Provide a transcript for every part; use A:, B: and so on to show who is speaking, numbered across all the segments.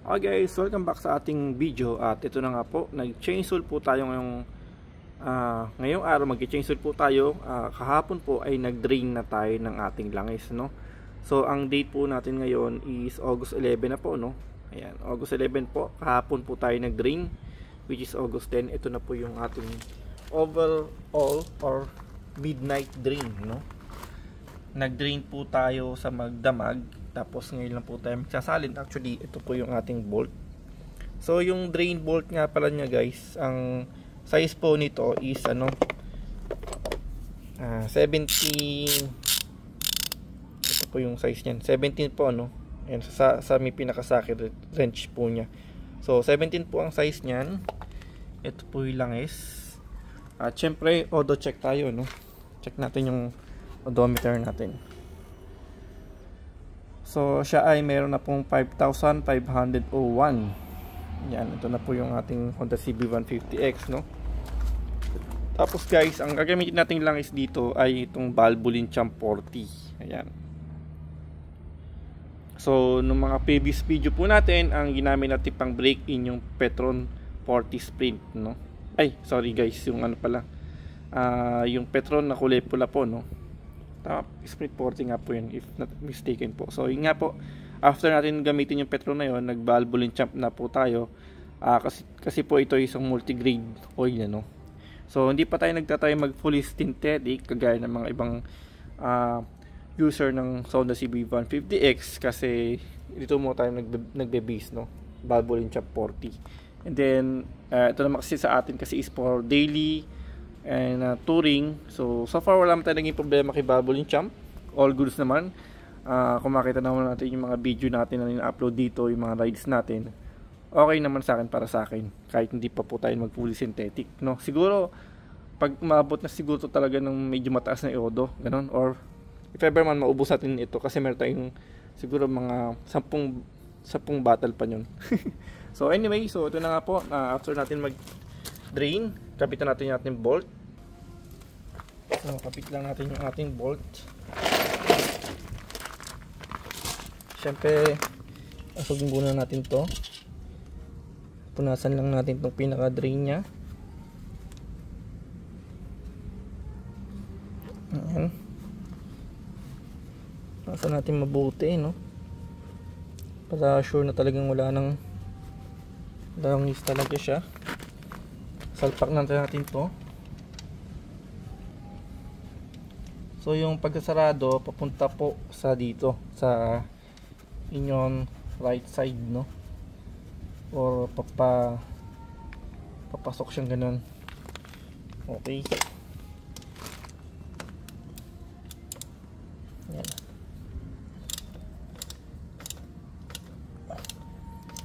A: Okay guys, welcome back sa ating video. At ito na nga po, nag-chainsaw po tayo ngayong araw. Mag-chainsaw po tayo. Kahapon po ay nag-drain na tayo ng ating langis, no? So ang date po natin ngayon is August 11 na po, no? Ayan, August 11 po. Kahapon po tayo nag-drain, which is August 10. Ito na po yung ating overall or midnight drain, no? Nag-drain po tayo sa Magdamag. Tapos ngayon lang po tayo magsasalin. Actually, ito po yung ating bolt. So, yung drain bolt nga pala niya guys, ang size po nito is 17. Ito po yung size niyan. 17 po, no? Ayan, sa may pinaka-socket wrench po niya. So, 17 po ang size niyan. Ito po yung langis. At syempre, odo check tayo, no? Check natin yung odometer natin. So, siya ay meron na pong 5,501. Yan, ito na po yung ating Honda CB150X, no? Tapos guys, ang gagamitin natin lang is dito ay itong Valvoline Champ 40. Ayan. So, nung mga previous video po natin, ang ginamit natin pang brake in yung Petron 40 Sprint, no? Ay, sorry guys, yung yung Petron na kulay pula po, no? Sprint 40 nga po yun, if not mistaken po. So yun nga po, after natin gamitin yung Petron na yun, nag-Valvoline Champ na po tayo. Kasi po ito isang multigrade oil, no? So hindi pa tayo nagtatry mag fully synthetic kagaya ng mga ibang user ng Honda CB150X, kasi dito mo tayo nagbe-base, no? Valvoline Champ 40. And then ito naman kasi sa atin kasi is for daily and touring. So far wala naman tayo naging problema kay Valvoline Champ. All goods naman. Kung makita naman natin yung mga video natin na ina-upload dito, yung mga rides natin, okay naman sa akin, para sa akin, kahit hindi pa po tayo mag fully synthetic, no? Siguro pag umabot na siguro talaga ng medyo mataas na iodo, ganun, or if ever man maubos natin ito, kasi meron tayong siguro mga 10 bottle pa yun. So anyway, so ito na nga po, after natin mag drain, kapitan natin yung ating bolt. So, kapit lang natin yung ating bolt. Siyempre, asugin muna natin to. Punasan lang natin itong pinaka drain nya. Ayan. Punasan natin mabuti, no? Para sure na talagang wala nang langis talaga siya. Salpak natin to. So yung pagkasarado papunta po sa dito, sa inyong right side, no? Or papasok siyang ganun. Okay. Yan.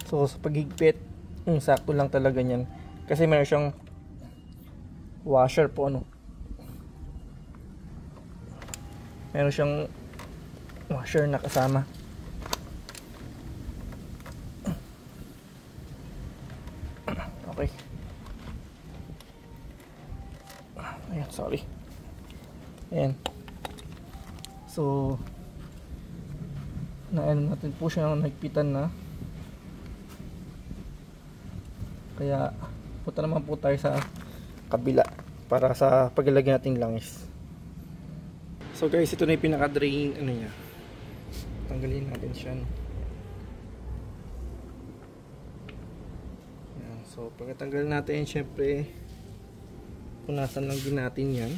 A: So sa paghigpit, sakto lang talaga niyan. Kasi meron siyang washer po, ano? Meron siyang washer na kasama. Okay. Ayan, sorry. Ayan. So, naano natin po siya ng nagpitan na. Kaya punta naman po tayo sa kabila para sa paglalagay nating langis. So guys, ito na yung pinaka-drain niya. Tanggalin natin siya. Yan. So pagkatanggal natin, syempre punasan lang din natin yan.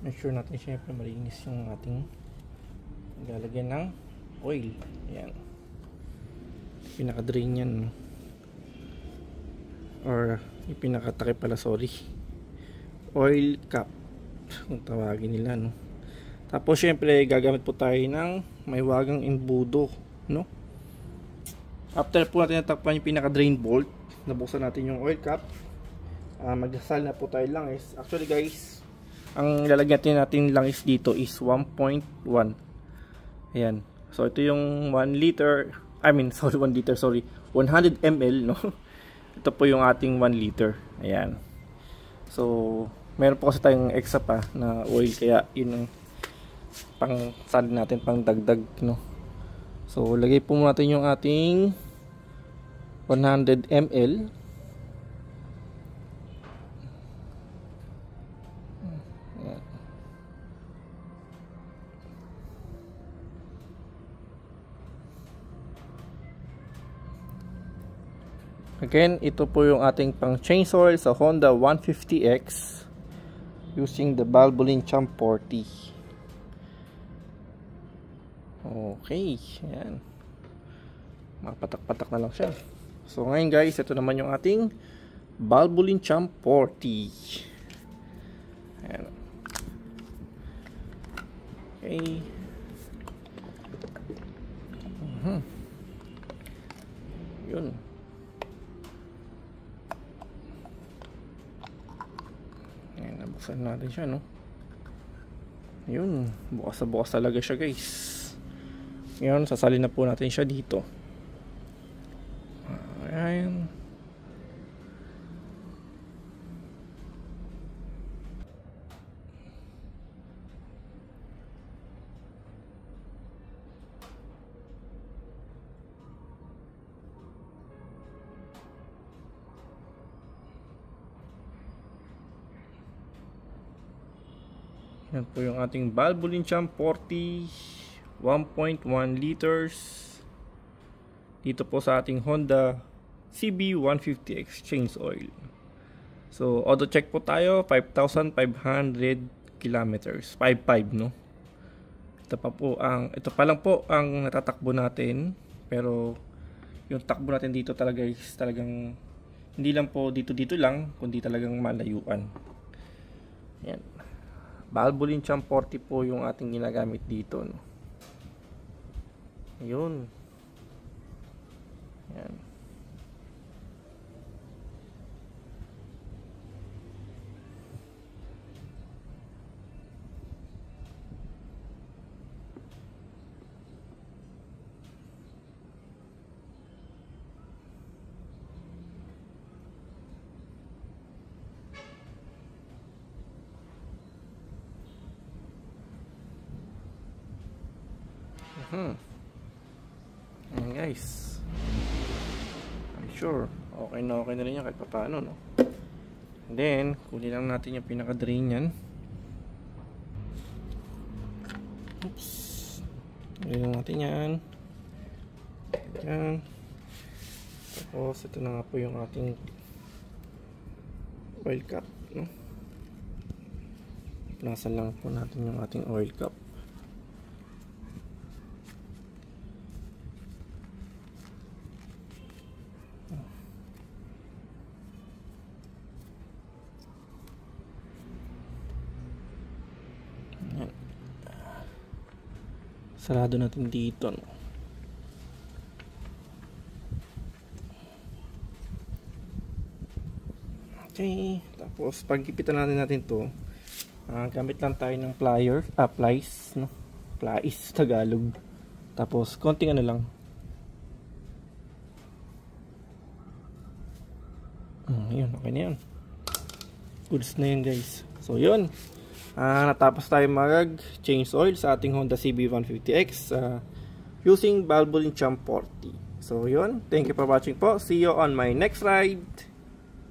A: Make sure natin syempre malinis yung ating lalagyan ng oil. Ayan, pinaka-drain yan, no? Or yung pinaka-takip pala, sorry, oil cap kung tawagin nila, no? Tapos syempre gagamit po tayo ng may wagang embudo, no? After po natin natakpan yung pinaka-drain bolt, nabuksan natin yung oil cap, magdasal na po tayo langis. Actually guys, ang lalagyan natin langis dito is 1.1. Ayan. So ito yung 1 liter, 100 ml, no? Ito po yung ating 1 liter. Ayan. So meron po kasi tayong extra pa na oil, kaya yun ang pang sali natin, pang dagdag, no. So lagay po natin yung ating 100 ml. Again, ito po yung ating pang change oil sa Honda 150X using the Valvoline Champ 40. Okay, yan. Mapatak-patak na lang siya. So ngayon guys, ito naman yung ating Valvoline Champ 40. Ayan. Okay. Yun. Ayan, nabuksan natin siya, no? Yun, bukas na bukas talaga siya guys. Ngayon, sasali na po natin siya dito. Ayan. Yan po yung ating Valvoline Champ 40 1.1 liters dito po sa ating Honda CB150 exchange oil. So auto check po tayo, 5,500 kilometers, 55, no. Ito pa lang po ang natatakbo natin, pero yung takbo natin dito talaga is talagang hindi lang po dito lang, kundi talagang malayuan. Yan. Valvoline Champ 40 po yung ating ginagamit dito, no. Ayun. Yan. Ayan guys, I'm sure okay na rin yan kahit paano, no. And then kunin lang natin yung pinaka drain yan. Oops, kunin lang natin yan. Yan. Tapos ito na nga po yung ating oil cap, no. Plasan lang po natin yung ating oil cap. Sarado natin dito, no? Okay, tapos paggipitan natin to, gamit lang tayo ng plies, no? Plies Tagalog. Tapos konting ano lang. Yun, okay na yun. Goods na yun guys. So yun, natapos tayo mag-change oil sa ating Honda CB150X using Valvoline Champ 40. So yun, thank you for watching po. See you on my next ride.